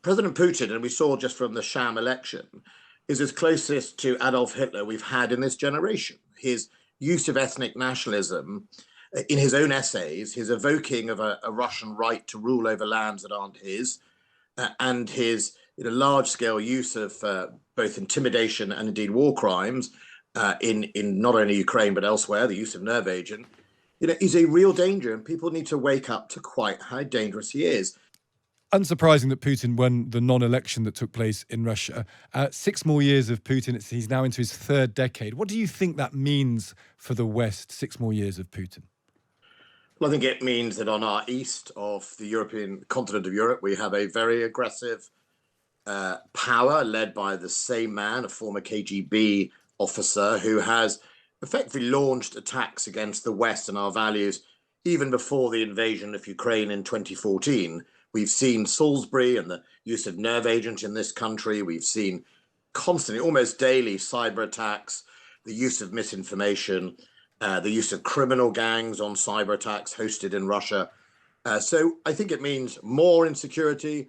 President Putin, and we saw just from the sham election, is as closest to Adolf Hitler we've had in this generation. His use of ethnic nationalism in his own essays, his evoking of a Russian right to rule over lands that aren't his, and his large-scale use of both intimidation and indeed war crimes in not only Ukraine but elsewhere, the use of nerve agent, is a real danger, and people need to wake up to quite how dangerous he is. Unsurprising that Putin won the non-election that took place in Russia. 6 more years of Putin. He's now into his third decade. What do you think that means for the West, 6 more years of Putin? Well, I think it means that on our east of the European continent of Europe, we have a very aggressive power led by the same man, a former KGB officer, who has effectively launched attacks against the West and our values even before the invasion of Ukraine in 2014. We've seen Salisbury and the use of nerve agent in this country. We've seen constantly, almost daily, cyber attacks, the use of misinformation, the use of criminal gangs on cyber attacks hosted in Russia. So I think it means more insecurity,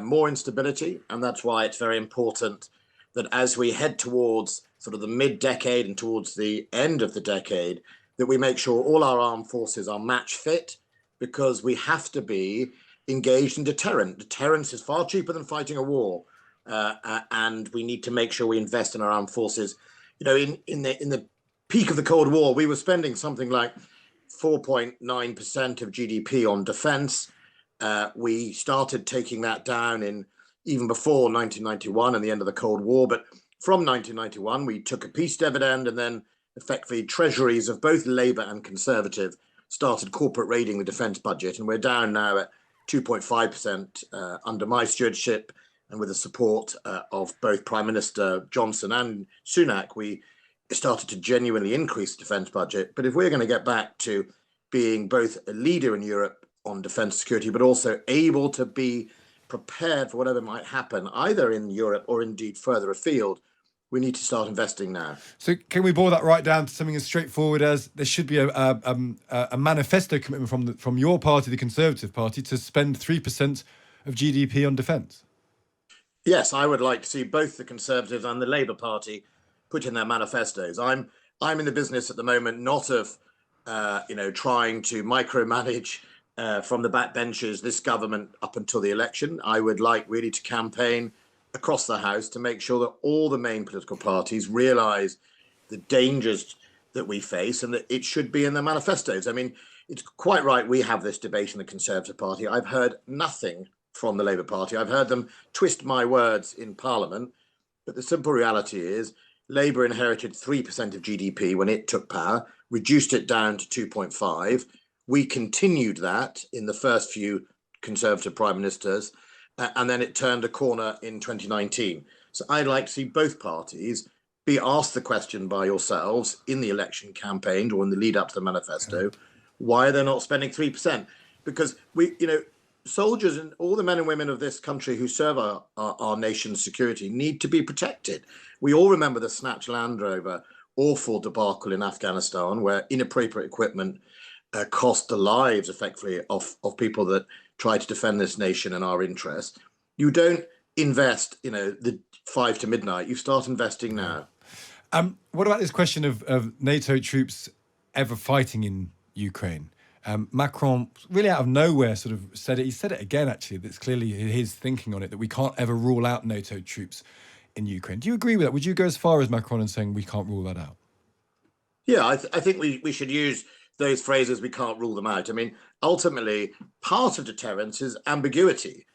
more instability, and that's why it's very important that as we head towards sort of the mid-decade and towards the end of the decade, that we make sure all our armed forces are match fit, because we have to be engaged in deterrent. Deterrence is far cheaper than fighting a war, and we need to make sure we invest in our armed forces. In the peak of the Cold War, we were spending something like 4.9% of GDP on defense. We started taking that down in even before 1991 and the end of the Cold War. But from 1991, we took a peace dividend, and then effectively treasuries of both Labour and Conservative started corporate raiding the defense budget. And we're down now at 2.5% under my stewardship, and with the support of both Prime Minister Johnson and Sunak, we started to genuinely increase the defence budget. But if we're going to get back to being both a leader in Europe on defence security, but also able to be prepared for whatever might happen, either in Europe or indeed further afield, we need to start investing now. So can we boil that right down to something as straightforward as there should be a manifesto commitment from your party, the Conservative Party, to spend 3% of GDP on defence? Yes, I would like to see both the Conservatives and the Labour Party put in their manifestos. I'm in the business at the moment not of trying to micromanage from the backbenches this government up until the election. I would like really to campaign across the House to make sure that all the main political parties realise the dangers that we face and that it should be in their manifestos. I mean, it's quite right we have this debate in the Conservative Party. I've heard nothing from the Labour Party. I've heard them twist my words in Parliament, but the simple reality is Labour inherited 3% of GDP when it took power, reduced it down to 2.5. We continued that in the first few Conservative prime ministers, and then it turned a corner in 2019. So I'd like to see both parties be asked the question by yourselves in the election campaign or in the lead up to the manifesto, why they're not spending 3%. Because soldiers and all the men and women of this country who serve our nation's security need to be protected. We all remember the Snatch Land Rover awful debacle in Afghanistan, where inappropriate equipment cost the lives effectively of people that try to defend this nation and our interests. You don't invest, the 5 to midnight. You start investing now. What about this question of NATO troops ever fighting in Ukraine? Macron, really out of nowhere, sort of said it. He said it again, actually. That's clearly his thinking on it, that we can't ever rule out NATO troops in Ukraine. Do you agree with that? Would you go as far as Macron in saying we can't rule that out? Yeah, I think we should use those phrases, we can't rule them out. I mean, ultimately, part of deterrence is ambiguity,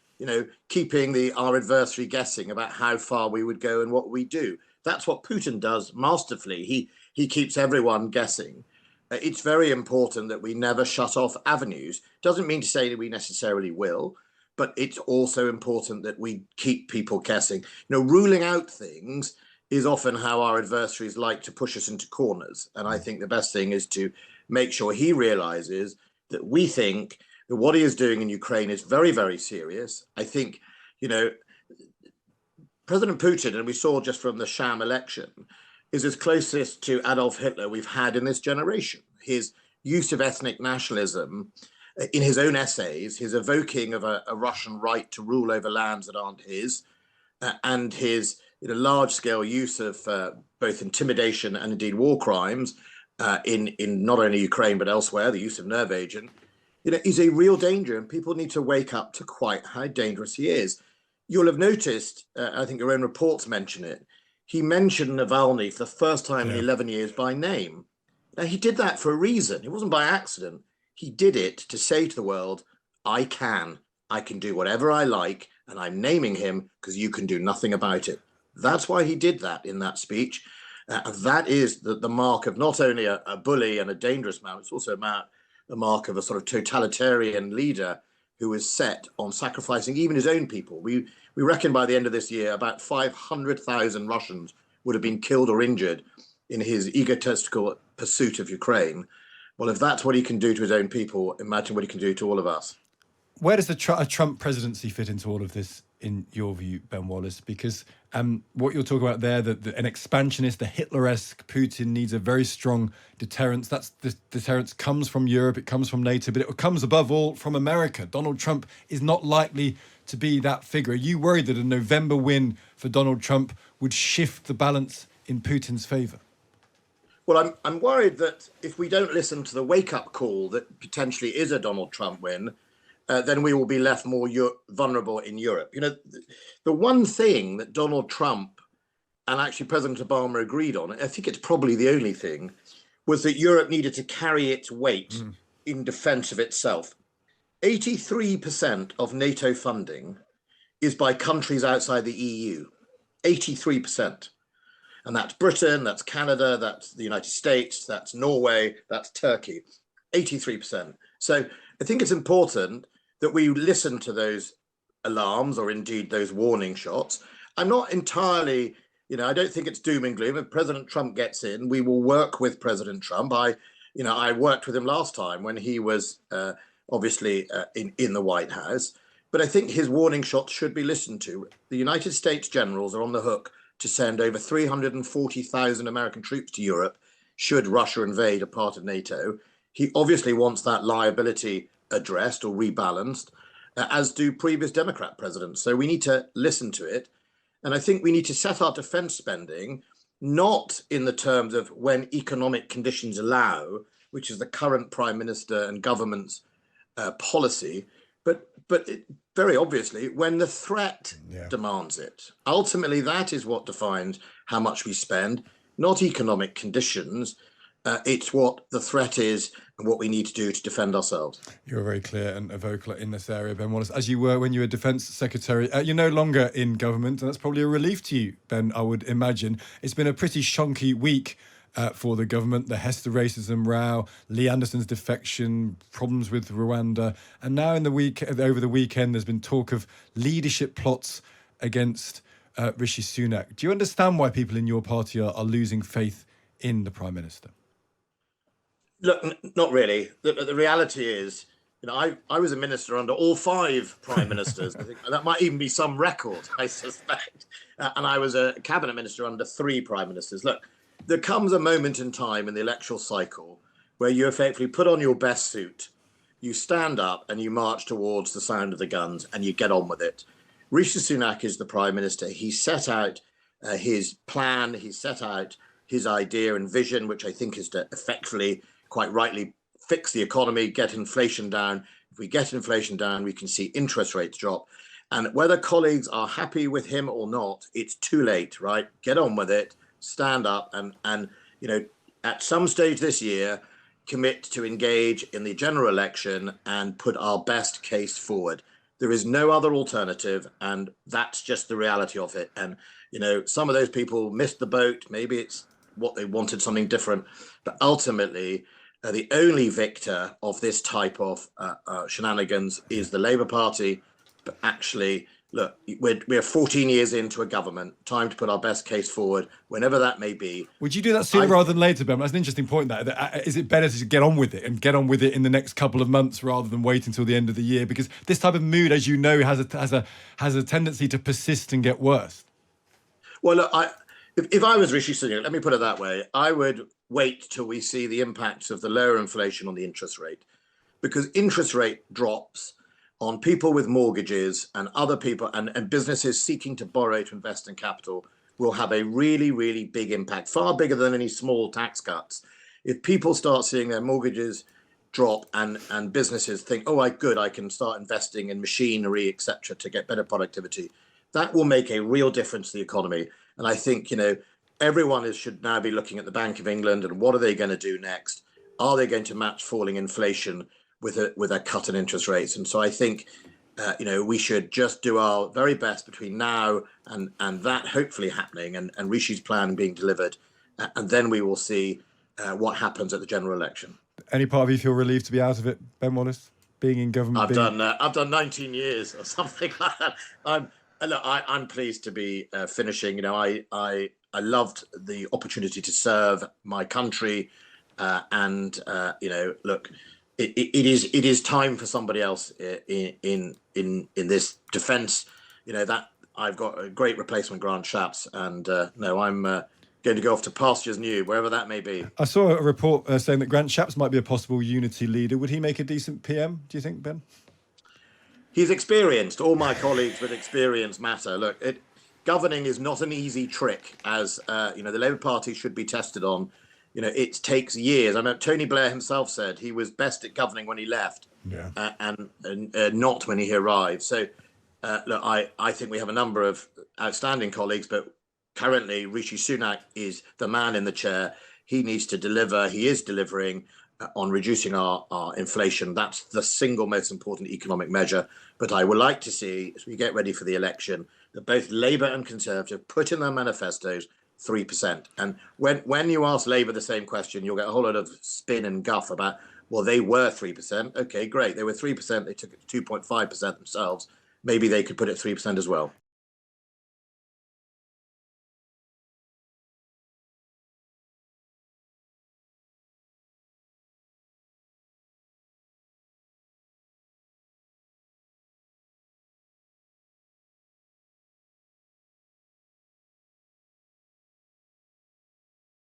keeping our adversary guessing about how far we would go and what we do. That's what Putin does masterfully. He keeps everyone guessing. It's very important that we never shut off avenues. Doesn't mean to say that we necessarily will, but it's also important that we keep people guessing. Ruling out things is often how our adversaries like to push us into corners. And I think the best thing is to make sure he realizes that we think that what he is doing in Ukraine is very, very serious. I think, President Putin, and we saw just from the sham election, is as closest to Adolf Hitler we've had in this generation. His use of ethnic nationalism in his own essays, his evoking of a Russian right to rule over lands that aren't his, and his large-scale use of both intimidation and indeed war crimes in not only Ukraine but elsewhere, the use of nerve agent, is a real danger, and people need to wake up to quite how dangerous he is. You'll have noticed, I think your own reports mention it, he mentioned Navalny for the first time in 11 years by name. Now, he did that for a reason. It wasn't by accident. He did it to say to the world, I can do whatever I like, and I'm naming him because you can do nothing about it. That's why he did that in that speech. That is the mark of not only a bully and a dangerous man, it's also the mark of a sort of totalitarian leader who is set on sacrificing even his own people. We reckon by the end of this year, about 500,000 Russians would have been killed or injured in his egotistical pursuit of Ukraine. Well, if that's what he can do to his own people, imagine what he can do to all of us. Where does a Trump presidency fit into all of this, in your view, Ben Wallace? Because what you're talking about there, an expansionist, the Hitler-esque Putin needs a very strong deterrence. The deterrence comes from Europe, it comes from NATO, but it comes above all from America. Donald Trump is not likely to be that figure. Are you worried that a November win for Donald Trump would shift the balance in Putin's favour? Well, I'm worried that if we don't listen to the wake-up call that potentially is a Donald Trump win, then we will be left more vulnerable in Europe. The one thing that Donald Trump and actually President Obama agreed on, I think it's probably the only thing, was that Europe needed to carry its weight in defense of itself. 83% of NATO funding is by countries outside the EU. 83%. And that's Britain, that's Canada, that's the United States, that's Norway, that's Turkey. 83%. So I think it's important that we listen to those alarms or indeed those warning shots. I'm not entirely, I don't think it's doom and gloom. If President Trump gets in, we will work with President Trump. I worked with him last time when he was obviously in the White House. But I think his warning shots should be listened to. The United States generals are on the hook to send over 340,000 American troops to Europe should Russia invade a part of NATO. He obviously wants that liability addressed or rebalanced, as do previous Democrat presidents. So we need to listen to it. And I think we need to set our defense spending not in the terms of when economic conditions allow, which is the current prime minister and government's policy, but very obviously when the threat demands it. Ultimately, that is what defines how much we spend, not economic conditions. It's what the threat is and what we need to do to defend ourselves. You're very clear and vocal in this area, Ben Wallace, as you were when you were Defence Secretary. You're no longer in government, and that's probably a relief to you, Ben, I would imagine. It's been a pretty shonky week for the government. The Hester racism row, Lee Anderson's defection, problems with Rwanda. And now over the weekend, there's been talk of leadership plots against Rishi Sunak. Do you understand why people in your party are losing faith in the Prime Minister? Look, not really. The reality is, I was a minister under all 5 prime ministers. I think that might even be some record, I suspect. And I was a cabinet minister under 3 prime ministers. Look, there comes a moment in time in the electoral cycle where you effectively put on your best suit, you stand up and you march towards the sound of the guns and you get on with it. Rishi Sunak is the prime minister. He set out his plan. He set out his idea and vision, which I think is to effectively, quite rightly, fix the economy, get inflation down. If we get inflation down, we can see interest rates drop. And whether colleagues are happy with him or not, it's too late, right? Get on with it, stand up and at some stage this year, commit to engage in the general election and put our best case forward. There is no other alternative, and that's just the reality of it. And, some of those people missed the boat. Maybe it's what they wanted, something different. But ultimately, the only victor of this type of shenanigans is the Labour Party. But actually, look, we're 14 years into a government. Time to put our best case forward, whenever that may be. Would you do that sooner rather than later, Ben? That's an interesting point. Is it better to get on with it and get on with it in the next couple of months rather than wait until the end of the year? Because this type of mood, as you know, has a tendency to persist and get worse. Well, look, if I was Rishi Sunak, let me put it that way, I would wait till we see the impacts of the lower inflation on the interest rate. because interest rate drops on people with mortgages and other people and businesses seeking to borrow to invest in capital will have a really, really big impact, far bigger than any small tax cuts. If people start seeing their mortgages drop and businesses think, oh, I can start investing in machinery, etc., to get better productivity, that will make a real difference to the economy. And I think, everyone should now be looking at the Bank of England and what are they going to do next? Are they going to match falling inflation with a cut in interest rates? And so I think, we should just do our very best between now and that hopefully happening and Rishi's plan being delivered. And then we will see what happens at the general election. Any part of you feel relieved to be out of it, Ben Wallace, being in government? I've done 19 years or something like that. I'm pleased to be finishing. I loved the opportunity to serve my country, and look, it is time for somebody else in this defence. That I've got a great replacement, Grant Shapps, and I'm going to go off to pastures new, wherever that may be. I saw a report saying that Grant Shapps might be a possible unity leader. Would he make a decent PM, do you think, Ben? He's experienced. All my colleagues with experience matter. Look, governing is not an easy trick, as the Labour Party should be tested on. It takes years. I mean, Tony Blair himself said he was best at governing when he left, and not when he arrived. So, look, I think we have a number of outstanding colleagues, but currently Rishi Sunak is the man in the chair. He needs to deliver. He is delivering on reducing our inflation. That's the single most important economic measure. But I would like to see, as we get ready for the election, that both Labour and Conservative put in their manifestos 3%. And when you ask Labour the same question, you'll get a whole lot of spin and guff about, well, they were 3%. Okay, great. They were 3%. They took it to 2.5% themselves. Maybe they could put it 3% as well.